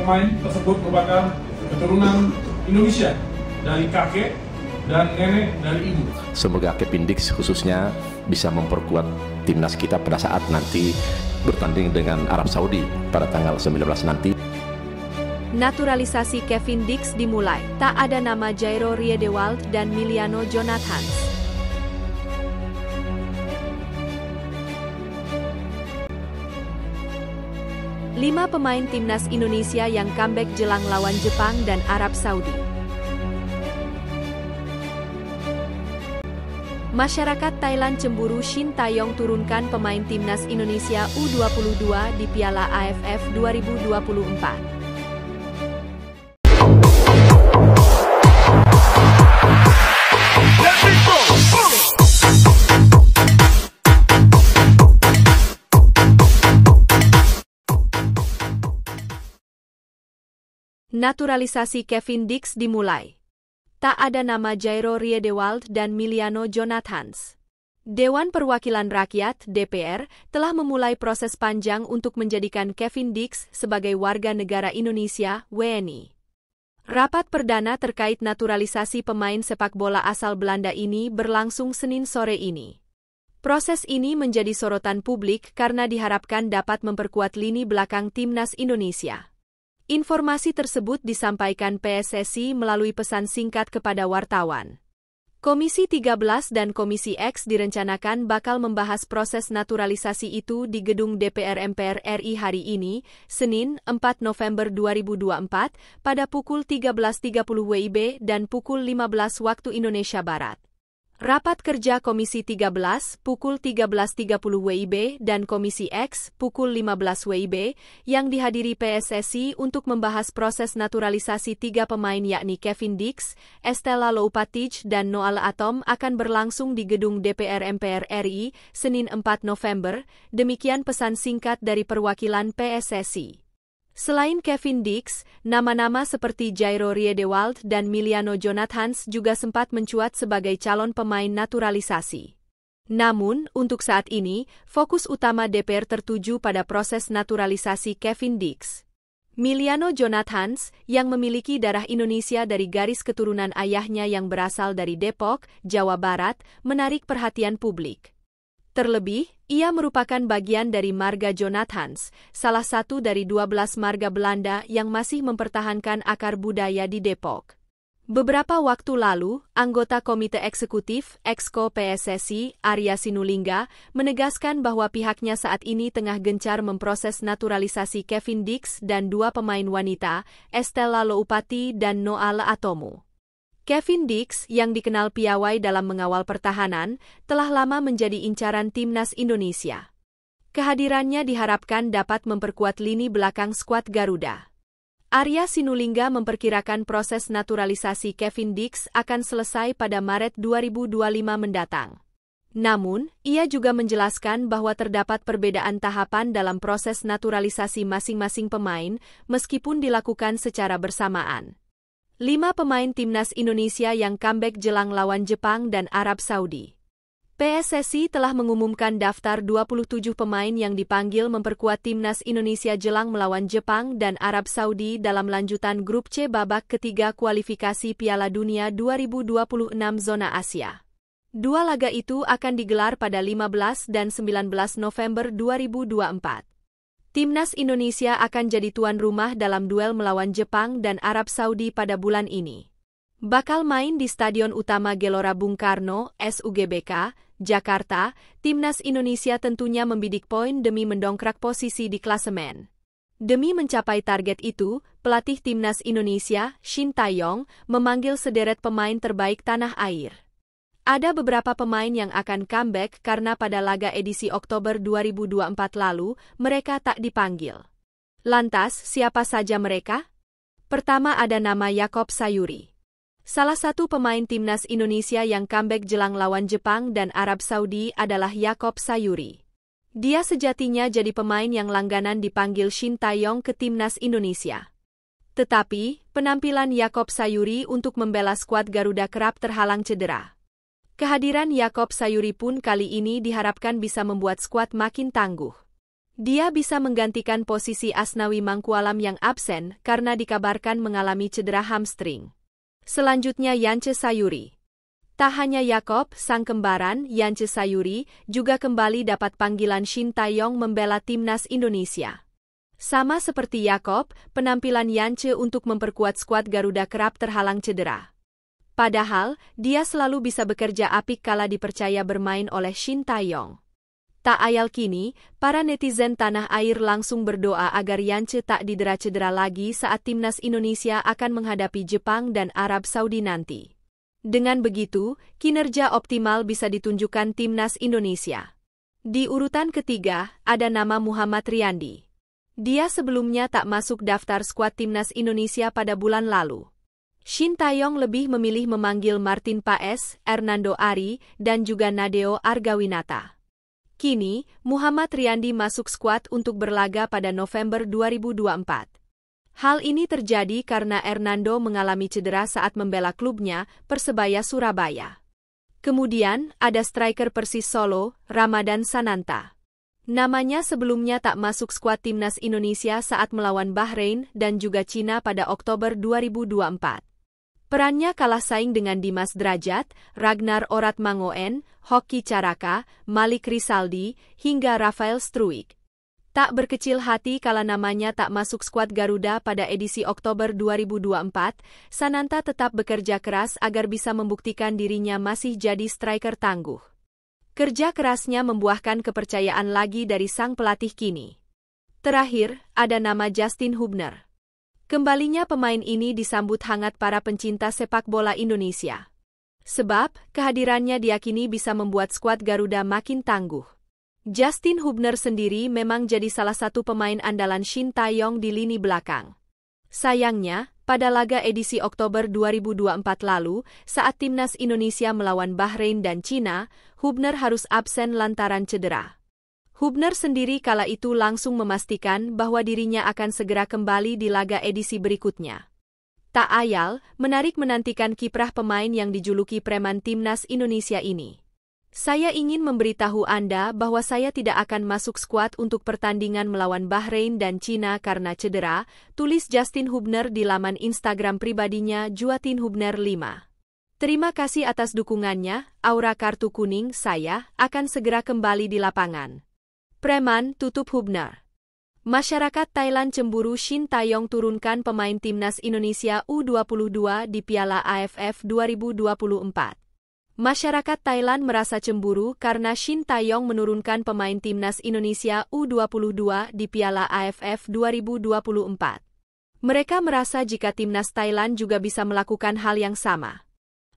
pemain tersebut merupakan keturunan Indonesia dari kakek dan nenek dari ibu. Semoga Kevin Dix khususnya bisa memperkuat timnas kita pada saat nanti bertanding dengan Arab Saudi pada tanggal 19 nanti. Naturalisasi Kevin Dix dimulai. Tak ada nama Jairo Riedewald dan Miliano Jonathans. Lima pemain timnas Indonesia yang comeback jelang lawan Jepang dan Arab Saudi. Masyarakat Thailand cemburu Shin Tae-yong turunkan pemain timnas Indonesia U22 di Piala AFF 2024. Naturalisasi Kevin Dix dimulai. Tak ada nama Jairo Riedewald dan Miliano Jonathans. Dewan Perwakilan Rakyat (DPR) telah memulai proses panjang untuk menjadikan Kevin Dix sebagai warga negara Indonesia (WNI). Rapat perdana terkait naturalisasi pemain sepak bola asal Belanda ini berlangsung Senin sore ini. Proses ini menjadi sorotan publik karena diharapkan dapat memperkuat lini belakang timnas Indonesia. Informasi tersebut disampaikan PSSI melalui pesan singkat kepada wartawan. Komisi 13 dan Komisi X direncanakan bakal membahas proses naturalisasi itu di gedung DPR MPR RI hari ini, Senin, 4 November 2024, pada pukul 13.30 WIB dan pukul 15 waktu Indonesia Barat. Rapat kerja Komisi 13 pukul 13.30 WIB dan Komisi X pukul 15 WIB yang dihadiri PSSI untuk membahas proses naturalisasi tiga pemain yakni Kevin Dix, Estella Loupatij dan Noah Atom akan berlangsung di gedung DPR MPR RI Senin 4 November, demikian pesan singkat dari perwakilan PSSI. Selain Kevin Dix, nama-nama seperti Jairo Riedewald dan Miliano Jonathans juga sempat mencuat sebagai calon pemain naturalisasi. Namun, untuk saat ini, fokus utama DPR tertuju pada proses naturalisasi Kevin Dix. Miliano Jonathans, yang memiliki darah Indonesia dari garis keturunan ayahnya yang berasal dari Depok, Jawa Barat, menarik perhatian publik. Terlebih, ia merupakan bagian dari marga Jonathans, salah satu dari 12 marga Belanda yang masih mempertahankan akar budaya di Depok. Beberapa waktu lalu, anggota Komite Eksekutif Exco PSSI, Arya Sinulinga, menegaskan bahwa pihaknya saat ini tengah gencar memproses naturalisasi Kevin Dix dan dua pemain wanita, Estella Loupatij dan Noah Atomo. Kevin Dix, yang dikenal piawai dalam mengawal pertahanan, telah lama menjadi incaran timnas Indonesia. Kehadirannya diharapkan dapat memperkuat lini belakang skuad Garuda. Arya Sinulinga memperkirakan proses naturalisasi Kevin Dix akan selesai pada Maret 2025 mendatang. Namun, ia juga menjelaskan bahwa terdapat perbedaan tahapan dalam proses naturalisasi masing-masing pemain, meskipun dilakukan secara bersamaan. 5 pemain timnas Indonesia yang comeback jelang lawan Jepang dan Arab Saudi. PSSI telah mengumumkan daftar 27 pemain yang dipanggil memperkuat timnas Indonesia jelang melawan Jepang dan Arab Saudi dalam lanjutan grup C babak ketiga kualifikasi Piala Dunia 2026 zona Asia. Dua laga itu akan digelar pada 15 dan 19 November 2024. Timnas Indonesia akan jadi tuan rumah dalam duel melawan Jepang dan Arab Saudi pada bulan ini. Bakal main di Stadion Utama Gelora Bung Karno, SUGBK, Jakarta, Timnas Indonesia tentunya membidik poin demi mendongkrak posisi di klasemen. Demi mencapai target itu, pelatih Timnas Indonesia, Shin Tae-yong, memanggil sederet pemain terbaik tanah air. Ada beberapa pemain yang akan comeback karena pada laga edisi Oktober 2024 lalu, mereka tak dipanggil. Lantas, siapa saja mereka? Pertama ada nama Yakob Sayuri. Salah satu pemain timnas Indonesia yang comeback jelang lawan Jepang dan Arab Saudi adalah Yakob Sayuri. Dia sejatinya jadi pemain yang langganan dipanggil Shin Tae-yong ke timnas Indonesia. Tetapi, penampilan Yakob Sayuri untuk membela skuad Garuda kerap terhalang cedera. Kehadiran Yakob Sayuri pun kali ini diharapkan bisa membuat skuad makin tangguh. Dia bisa menggantikan posisi Asnawi Mangkualam yang absen karena dikabarkan mengalami cedera hamstring. Selanjutnya Yance Sayuri. Tak hanya Yakob, sang kembaran, Yance Sayuri, juga kembali dapat panggilan Shin Tae-yong membela timnas Indonesia. Sama seperti Yakob, penampilan Yance untuk memperkuat skuad Garuda kerap terhalang cedera. Padahal, dia selalu bisa bekerja apik kala dipercaya bermain oleh Shin Tae-yong. Tak ayal kini, para netizen tanah air langsung berdoa agar Yance tak didera cedera lagi saat timnas Indonesia akan menghadapi Jepang dan Arab Saudi nanti. Dengan begitu, kinerja optimal bisa ditunjukkan timnas Indonesia. Di urutan ketiga, ada nama Muhammad Riyandi. Dia sebelumnya tak masuk daftar skuad timnas Indonesia pada bulan lalu. Shin Tae-yong lebih memilih memanggil Martin Paes, Hernando Ari, dan juga Nadeo Argawinata. Kini, Muhammad Riyandi masuk skuad untuk berlaga pada November 2024. Hal ini terjadi karena Hernando mengalami cedera saat membela klubnya, Persebaya Surabaya. Kemudian, ada striker Persis Solo, Ramadan Sananta. Namanya sebelumnya tak masuk skuad timnas Indonesia saat melawan Bahrain dan juga Cina pada Oktober 2024. Perannya kalah saing dengan Dimas Drajat, Ragnar Oratmangoen, Hoki Caraka, Malik Rizaldi, hingga Rafael Struijk. Tak berkecil hati kala namanya tak masuk skuad Garuda pada edisi Oktober 2024, Sananta tetap bekerja keras agar bisa membuktikan dirinya masih jadi striker tangguh. Kerja kerasnya membuahkan kepercayaan lagi dari sang pelatih kini. Terakhir, ada nama Justin Hubner. Kembalinya pemain ini disambut hangat para pencinta sepak bola Indonesia. Sebab, kehadirannya diyakini bisa membuat skuad Garuda makin tangguh. Justin Hubner sendiri memang jadi salah satu pemain andalan Shin Tae-yong di lini belakang. Sayangnya, pada laga edisi Oktober 2024 lalu, saat timnas Indonesia melawan Bahrain dan Cina, Hubner harus absen lantaran cedera. Hubner sendiri kala itu langsung memastikan bahwa dirinya akan segera kembali di laga edisi berikutnya. Tak ayal, menarik menantikan kiprah pemain yang dijuluki preman timnas Indonesia ini. Saya ingin memberitahu Anda bahwa saya tidak akan masuk skuad untuk pertandingan melawan Bahrain dan Cina karena cedera, tulis Justin Hubner di laman Instagram pribadinya Juatin Hubner 5. Terima kasih atas dukungannya, aura kartu kuning saya akan segera kembali di lapangan. Preman, tutup Hubner. Masyarakat Thailand cemburu Shin Tae-yong turunkan pemain timnas Indonesia U22 di Piala AFF 2024. Masyarakat Thailand merasa cemburu karena Shin Tae-yong menurunkan pemain timnas Indonesia U22 di Piala AFF 2024. Mereka merasa jika timnas Thailand juga bisa melakukan hal yang sama.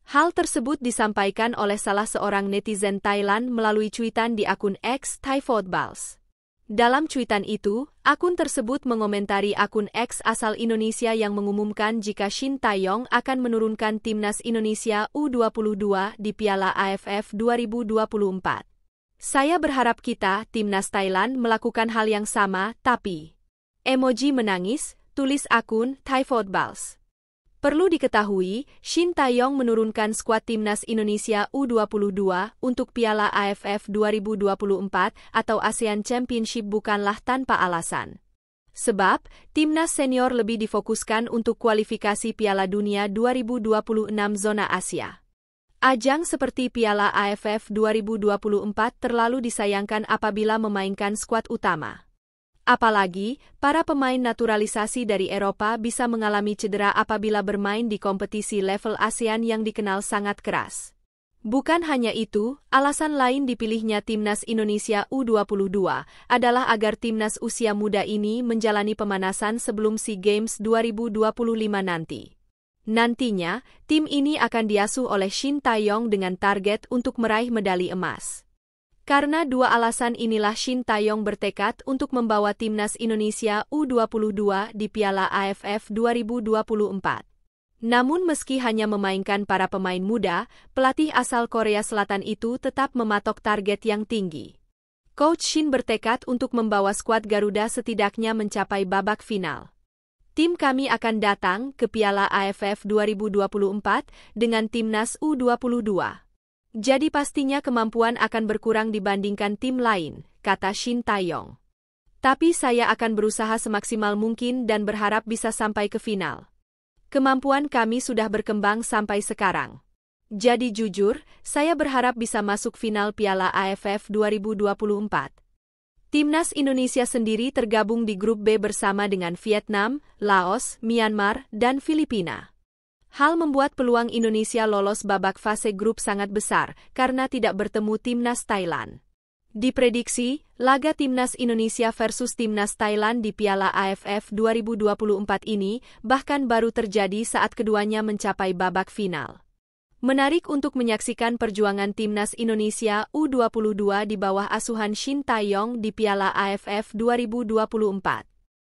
Hal tersebut disampaikan oleh salah seorang netizen Thailand melalui cuitan di akun X Thai Footballs. Dalam cuitan itu, akun tersebut mengomentari akun X asal Indonesia yang mengumumkan jika Shin Tae-yong akan menurunkan timnas Indonesia U22 di Piala AFF 2024. Saya berharap kita, timnas Thailand, melakukan hal yang sama, tapi... Emoji menangis, tulis akun Thai Footballs. Perlu diketahui, Shin Tae-yong menurunkan skuad timnas Indonesia U22 untuk Piala AFF 2024 atau ASEAN Championship bukanlah tanpa alasan. Sebab, timnas senior lebih difokuskan untuk kualifikasi Piala Dunia 2026 zona Asia. Ajang seperti Piala AFF 2024 terlalu disayangkan apabila memainkan skuad utama. Apalagi, para pemain naturalisasi dari Eropa bisa mengalami cedera apabila bermain di kompetisi level ASEAN yang dikenal sangat keras. Bukan hanya itu, alasan lain dipilihnya timnas Indonesia U22 adalah agar timnas usia muda ini menjalani pemanasan sebelum SEA Games 2025 nanti. Nantinya, tim ini akan diasuh oleh Shin Tae-yong dengan target untuk meraih medali emas. Karena dua alasan inilah Shin Tae-yong bertekad untuk membawa timnas Indonesia U22 di Piala AFF 2024. Namun meski hanya memainkan para pemain muda, pelatih asal Korea Selatan itu tetap mematok target yang tinggi. Coach Shin bertekad untuk membawa skuad Garuda setidaknya mencapai babak final. Tim kami akan datang ke Piala AFF 2024 dengan timnas U22. Jadi pastinya kemampuan akan berkurang dibandingkan tim lain, kata Shin Tae-yong. Tapi saya akan berusaha semaksimal mungkin dan berharap bisa sampai ke final. Kemampuan kami sudah berkembang sampai sekarang. Jadi jujur, saya berharap bisa masuk final Piala AFF 2024. Timnas Indonesia sendiri tergabung di grup B bersama dengan Vietnam, Laos, Myanmar, dan Filipina. Hal membuat peluang Indonesia lolos babak fase grup sangat besar karena tidak bertemu timnas Thailand. Diprediksi, laga Timnas Indonesia versus Timnas Thailand di Piala AFF 2024 ini bahkan baru terjadi saat keduanya mencapai babak final. Menarik untuk menyaksikan perjuangan Timnas Indonesia U22 di bawah asuhan Shin Tae-yong di Piala AFF 2024.